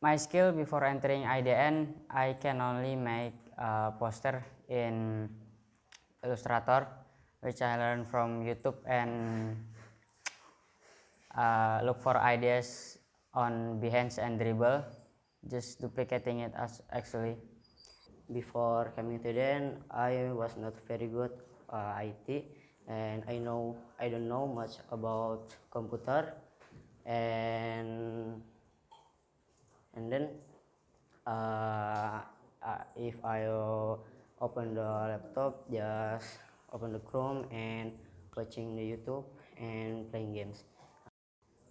My skill before entering IDN, I can only make a poster in Illustrator, which I learned from YouTube, and look for ideas on Behance and Dribble, just duplicating it as actually. Before coming to IDN, I was not very good IT, and I don't know much about computer, and then if I open the laptop, just open the Chrome and watching the YouTube and playing games.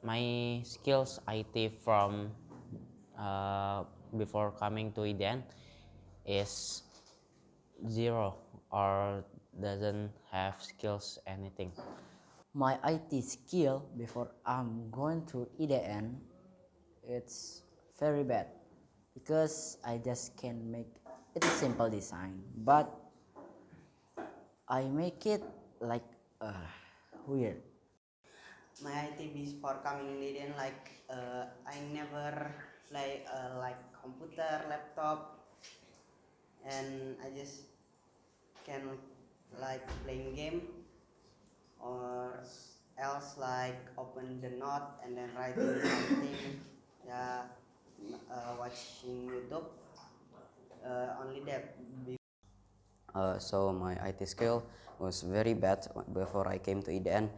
My skills IT from before coming to IDN is zero or doesn't have skills anything. My IT skill before I'm going to IDN, it's very bad because I just can make it a simple design, but I make it like weird. My IT before coming in IDN, I never like computer, laptop, and I just can like playing game or else like open the note and then writing something, yeah, watching YouTube, only that. So my IT skill was very bad before I came to IDN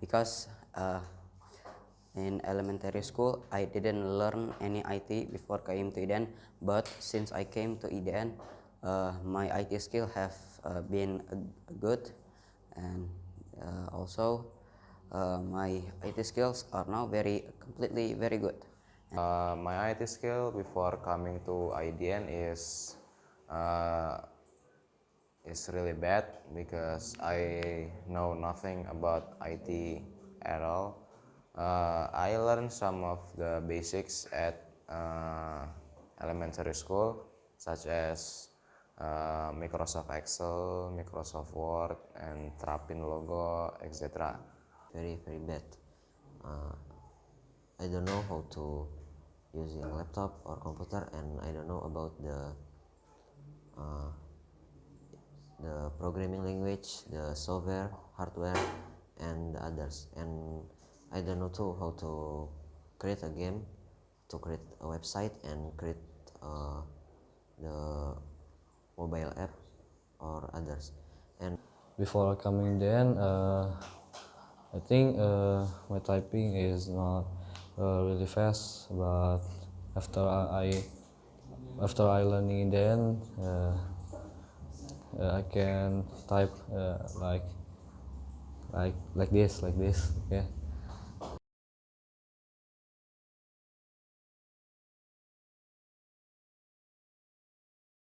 because in elementary school I didn't learn any IT before came to IDN, but since I came to IDN, my IT skill have been good, and also my IT skills are now completely very good. My IT skill before coming to IDN uh, is really bad because I know nothing about IT at all. I learned some of the basics at elementary school, such as Microsoft Excel, Microsoft Word, and terapin logo, etc. Very bad. I don't know how to using laptop or computer, and I don't know about the programming language, the software, hardware, and the others. And I don't know too how to create a game, to create a website, and create the mobile app or others. And before coming then, I think my typing is not really fast, but after I learning then, I can type like this, okay.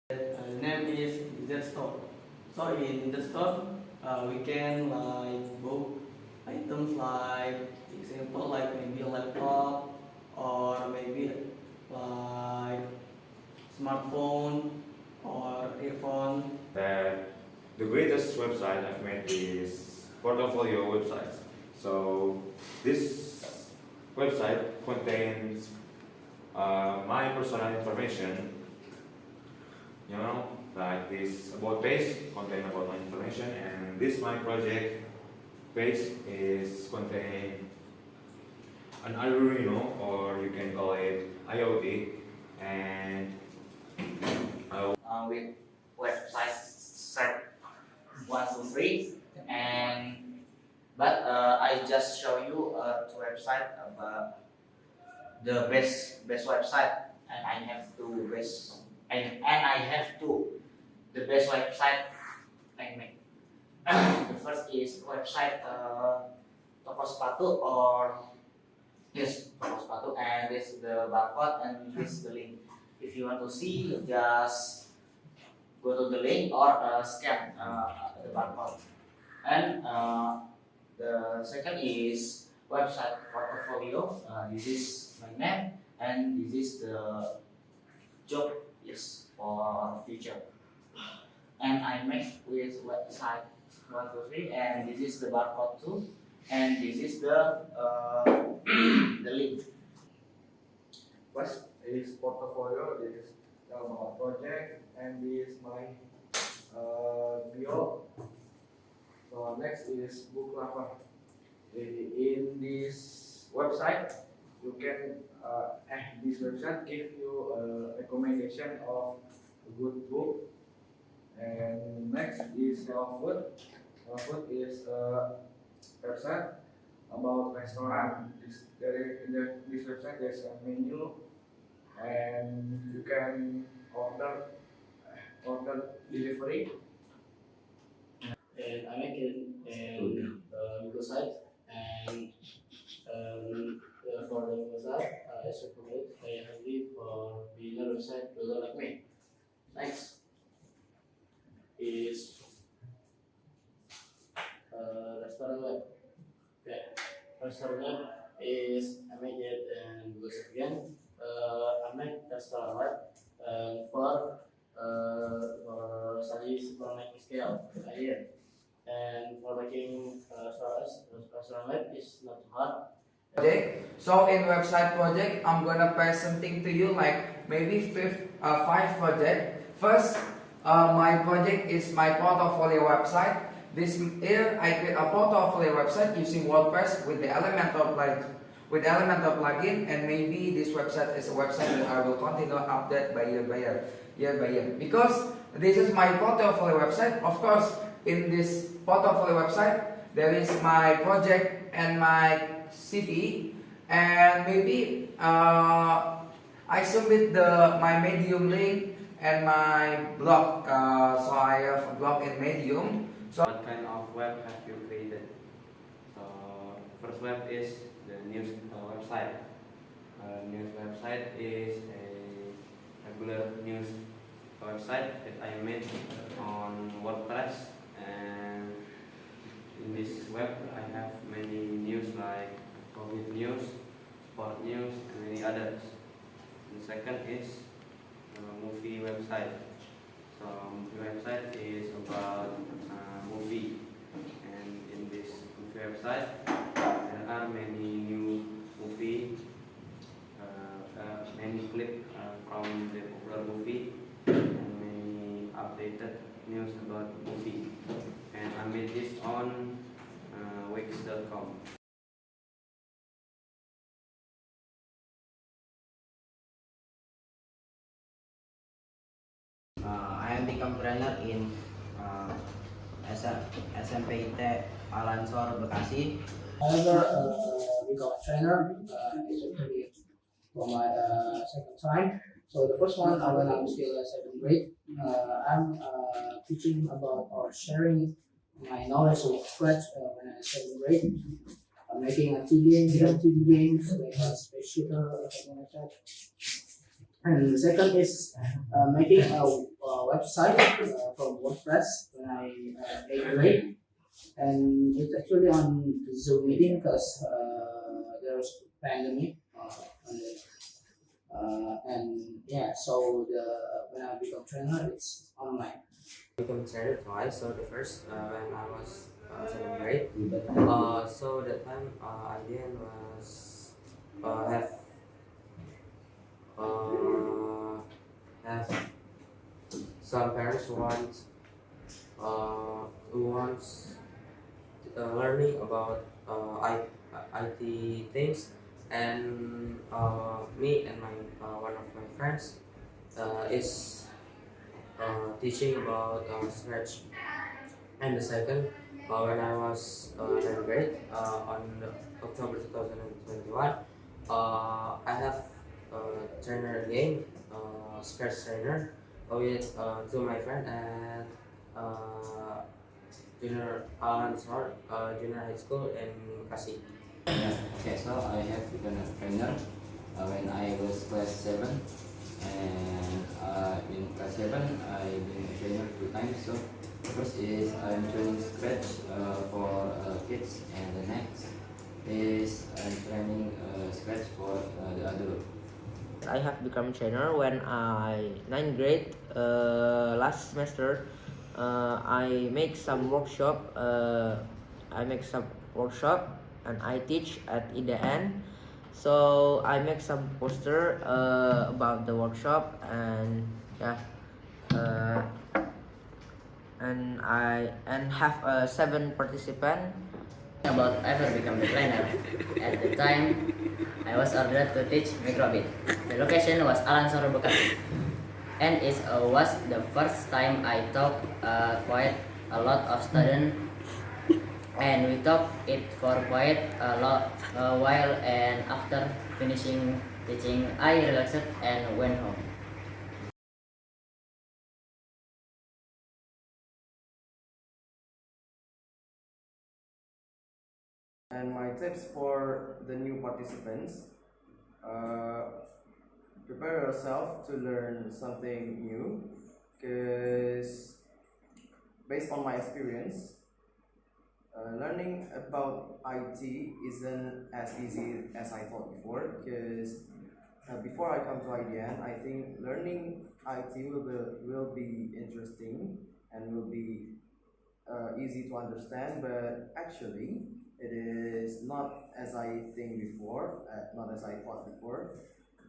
The name is the store. So in the store, we can like book items like example like maybe a laptop or maybe like smartphone or earphone. The greatest website I've made is portfolio websites. So this website contains my personal information, like this about page contain about my information, and this my project page is contain an Arduino, or you can call it IoT, and With website set 1 to 3, and but I just show you two website about the best website, and I have two best, and I have two the best website I make. The first is website toko sepatu, or yes, toko sepatu, and this is the barcode and this is the link. If you want to see, just go to the link or scan the barcode. And the second is website portfolio. This is my name, and this is the job, yes, for future. And I make with website 1 to 3, and this is the barcode too, and this is the the link. First is portfolio, this is about project, and this is my bio. So next is book lover. In this website, you can this website give you a recommendation of a good book. And next is Hello Food. Hello Food is a website about restaurant. This website there's a menu, and you can order delivery. And I make it in Google site, and for the Google site, I recommend I for beginner website to learn like me. Next is restaurant web. Okay, restaurant web is I make it in Google site again. I make restaurant web for study supermarket scale idea. And for making restaurant web is not too hard. Project. So in website project, I'm gonna pass something to you like maybe five project. First, my project is my portfolio website. This here I create a portfolio website using WordPress with the Elementor plugin, and maybe this website is a website that I will continue update by year by year. Because this is my portfolio website. Of course, in this portfolio website, there is my project and my CV, and maybe I submit my Medium link and my blog. So I have a blog in Medium. So what kind of web have you created? So first web is the news website. News website is a regular news website that I made on WordPress, and in this web I have many news like COVID news, sport news, and many others. The second is movie website. So movie website is about movie, and in this movie website there are many new movie, many clips from the popular movie, and many updated news about movie. And I made this on wix.com. I am become trainer in SMP Alansor Bekasi. However, become a trainer is actually for my second time. So the first one when I'm still at 7th grade, I'm teaching about or sharing my knowledge of Scratch when I was 7th grade. I'm making a 2D games like a space shooter or something like that. And the second is making a website from WordPress when I 8th grade, and it's actually on Zoom meeting because there's pandemic and yeah, so when I become trainer, it's online. I became trainer twice. So the first when I was 7th grade. So that time I didn't was have some parents who wants learning about IT things, and me and my one of my friends is teaching about Scratch. And the second, when I was 9th grade, on October 2021, I have trainer game, Scratch trainer, with two of my friend and junior junior high school in Bekasi. Yeah, okay, so I have become a trainer when I was class 7, and in class 7 I've been a trainer 2 times. So first is I'm training Scratch for kids, and the next is I'm training Scratch for the adult. I have become trainer when I 9th grade last semester. I make some workshop. And I teach at IDN. So I make some poster about the workshop, and yeah, uh, and I have 7 participants. About ever become the planner. At the time, I was ordered to teach microbit. The location was Alan Soro Bekasi, and it was the first time I taught quite a lot of students, and we taught it for quite a while. And after finishing teaching, I relaxed and went home. And my tips for the new participants, prepare yourself to learn something new, because based on my experience, learning about IT isn't as easy as I thought before, because before I come to IDN, I think learning IT will be interesting and will be easy to understand, but actually it is not as I think before, not as I thought before,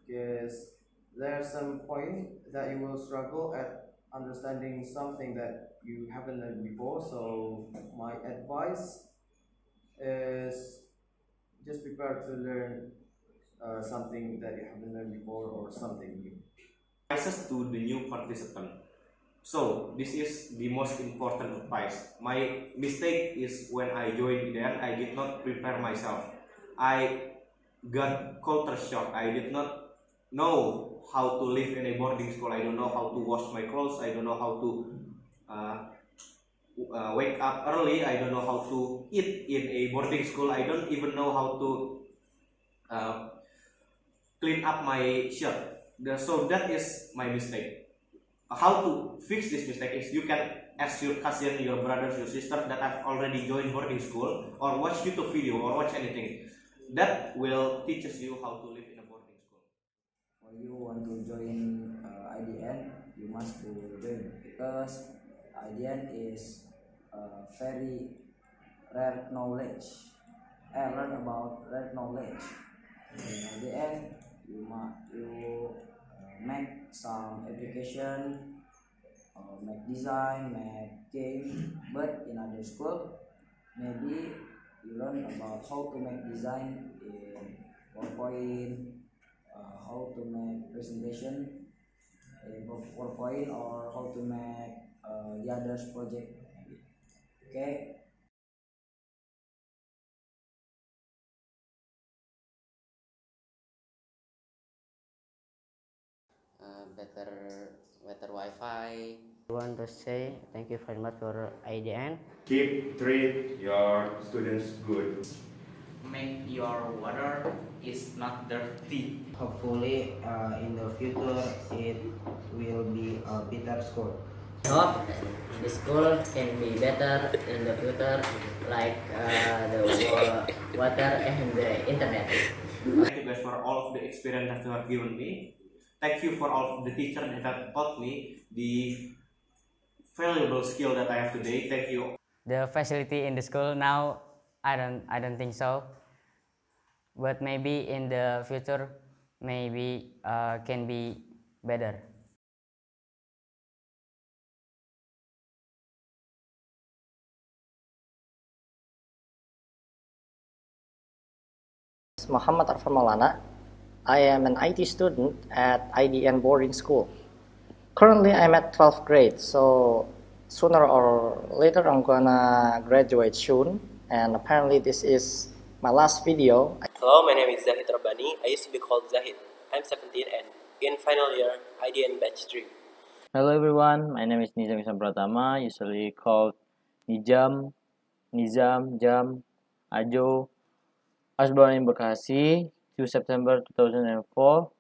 because there are some point that you will struggle at understanding something that you haven't learned before. So my advice is just prepare to learn something that you haven't learned before or something new. Advices to the new participant. So this is the most important advice. My mistake is when I joined IDN, I did not prepare myself. I got culture shock. I did not know how to live in a boarding school. I don't know how to wash my clothes. I don't know how to wake up early. I don't know how to eat in a boarding school. I don't even know how to clean up my shirt. So that is my mistake. How to fix this mistake is you can ask your cousin, your brothers, your sister that have already joined boarding school, or watch YouTube video or watch anything. That will teaches you how to live in a boarding school. For you want to join IDN, you must to join, because IDN is very rare knowledge. I learn about rare knowledge. In IDN, you make some application, make design, make game. But in other school, maybe you learn about how to make design in PowerPoint, how to make presentation in PowerPoint, or how to make the others project. Okay. Better Wi-Fi. I want to say thank you very much for IDN. Treat your students good. Make your water is not dirty. Hopefully, in the future, it will be a better school. I hope the school can be better in the future, like the water and the internet. Thank you guys for all of the experience that you have given me. Thank you for all of the teachers that have taught me the valuable skill that I have today. Thank you. The facility in the school now, I don't think so, but maybe in the future, maybe can be better. Muhammad Arfan Maulana. I am an IT student at IDN boarding school. Currently, I'm at 12th grade, so sooner or later I'm gonna graduate soon, and apparently this is my last video. Hello, my name is Zahid Rabbani. I used to be called Zahid. I'm 17 and in final year IDN batch 3. Hello everyone, my name is Nizam Isam Pratama, usually called Nizam, Jam, Ajo. I was born in Bekasi, 2 September 2004,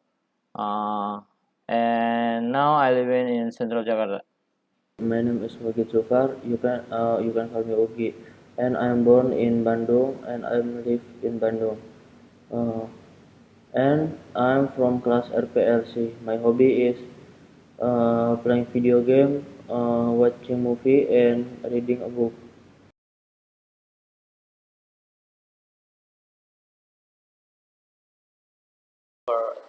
and now I live in Central Jakarta. My name is Wagid Sukar. You can call me Ogi, and I am born in Bandung and I live in Bandung. And I am from class RPLC. My hobby is playing video game, watching movie, and reading a book.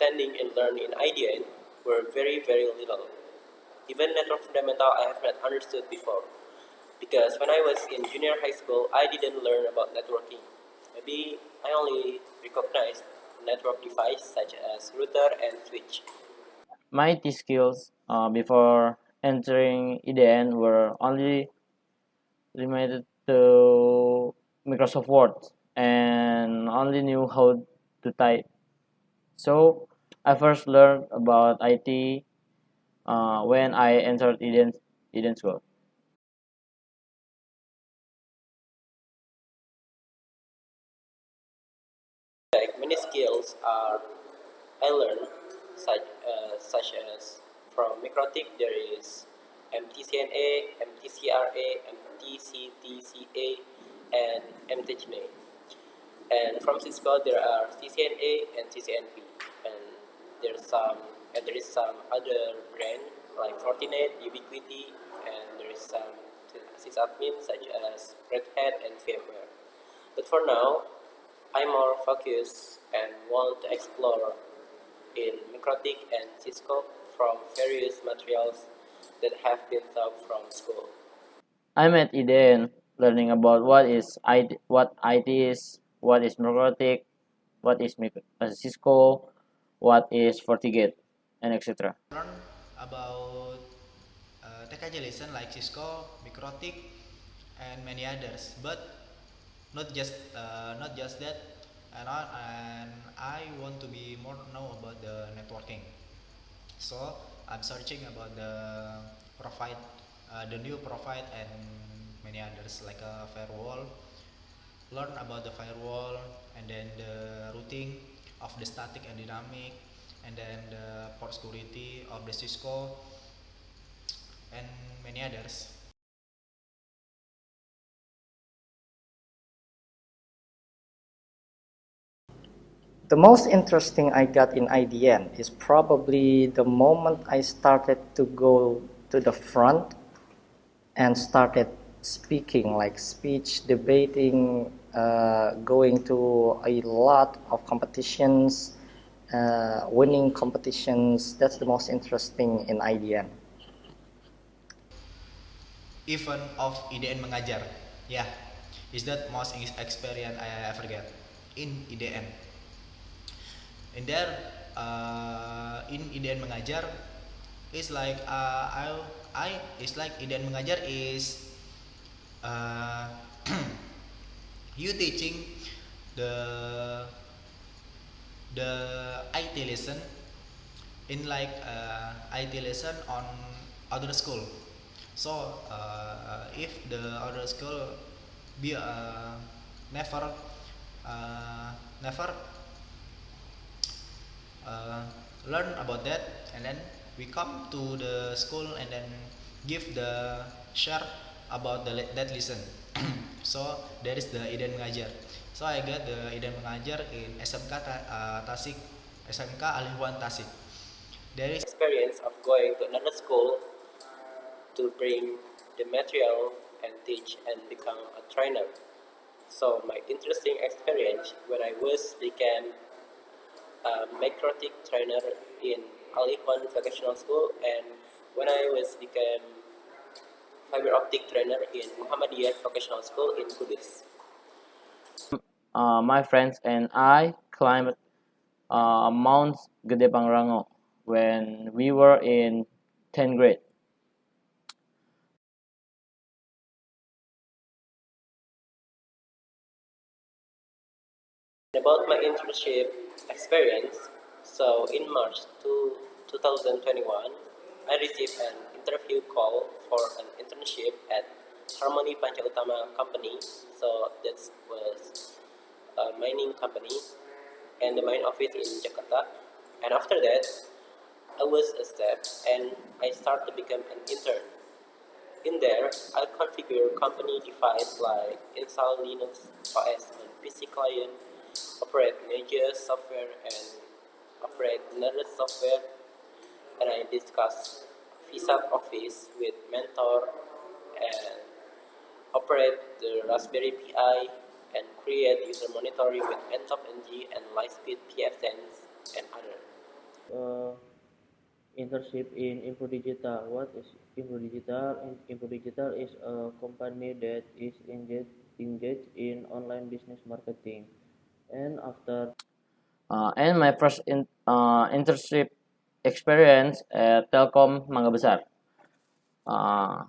understanding and learning in IDN were very, very little. Even network fundamental I have not understood before. Because when I was in junior high school, I didn't learn about networking. Maybe I only recognized network device such as router and switch. My IT skills before entering IDN were only limited to Microsoft Word and only knew how to type. So I first learned about IT when I entered Eden School. Like many skills are I learned such as from Microtik there is MTCNA, MTCRA, MTCTCA, and MTCNA. And from Cisco there are CCNA and CCNP, and there is some other brand like Fortinet, Ubiquiti, and there is some sysadmin such as Red Hat and VMware. But for now, I'm more focused and want to explore in Microtik and Cisco from various materials that have been taught from school. I'm at IDN learning about what IT is, what is Microtik, what is Cisco, what is FortiGate, and etc. Learn about TKJ lesson like Cisco, Microtik, and many others. But not just that, and I want to be more know about the networking. So I'm searching about the new provide and many others like a firewall. Learn about the firewall and then the routing of the static and dynamic, and then the port security of the Cisco and many others. The most interesting I got in IDN is probably the moment I started to go to the front and started speaking, like speech, debating, going to a lot of competitions, winning competitions. That's the most interesting in IDN. Event of IDN mengajar, yeah, is that most experience I ever get in IDN. In there, in IDN mengajar is like I it's like IDN mengajar is uh, you teaching the IT lesson in like IT lesson on other school. So if the other school be never never learn about that, and then we come to the school and then give the share about that lesson. So that is the Iden mengajar. So I got the Iden mengajar in SMK Tasik, SMK Alihwan Tasik. There is Experience of going to another school to bring the material and teach and become a trainer. So my interesting experience when I was became a Microtik trainer in Alihwan Vocational School, and when I was became fiber optic trainer in Muhammadiyah Vocational School in Kudus. My friends and I climbed Mount Gede Pangrango when we were in 10th grade. About my internship experience, so in March 2021, I received an interview call for an internship at Harmony Panca Utama company. So that was a mining company, and the mine office in Jakarta. And after that, I was a step and I started to become an intern. In there, I configure company device like install Linux OS on PC client, operate major software and operate another software, and I discuss Visa Office with mentor and operate the Raspberry Pi and create user monitoring with NTOP NG and Lightspeed PF10s and other. uh, internship in Info Digital. What is Info Digital? Info Digital is a company that is engaged in online business marketing. And after And my first internship experience at Telkom Mangga Besar. Uh,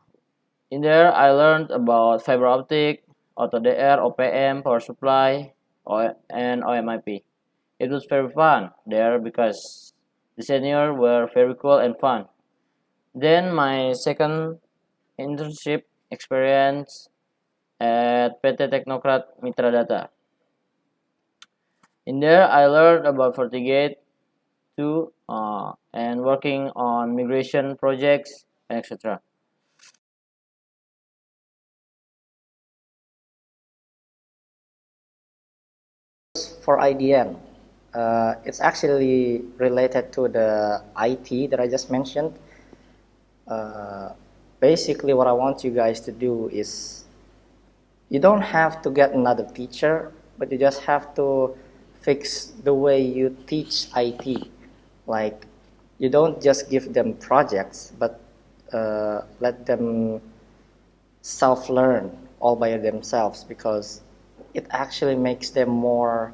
in there, I learned about fiber optic, auto DR, OPM, power supply, and OMIP. It was very fun there because the seniors were very cool and fun. Then my second internship experience at PT Teknokrat Mitra Data. In there, I learned about FortiGate 2 and working on migration projects, etc. For IDN, it's actually related to the IT that I just mentioned. Basically, what I want you guys to do is you don't have to get another teacher, but you just have to fix the way you teach IT. Like, you don't just give them projects, but let them self-learn all by themselves, because it actually makes them more,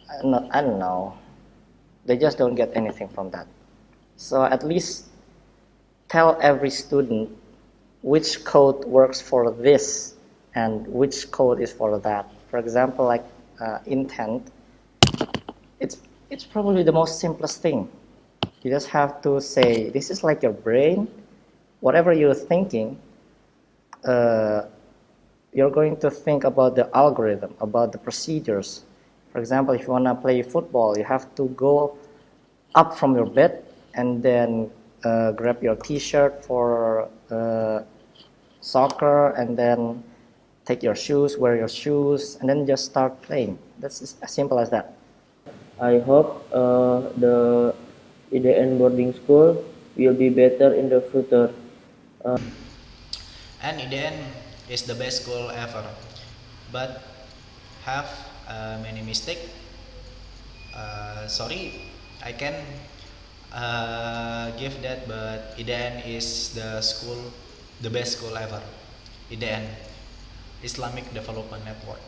I don't know, they just don't get anything from that. So at least tell every student which code works for this and which code is for that. For example, like intent, it's probably the most simplest thing. You just have to say, this is like your brain. Whatever you're thinking, you're going to think about the algorithm, about the procedures. For example, if you want to play football, you have to go up from your bed and then grab your t-shirt for soccer, and then take your shoes, wear your shoes, and then just start playing. That's as simple as that. I hope the IDN boarding school will be better in the future. And IDN is the best school ever, but have many mistake. Sorry, I can give that, but IDN is the best school ever. IDN, Islamic Development Network.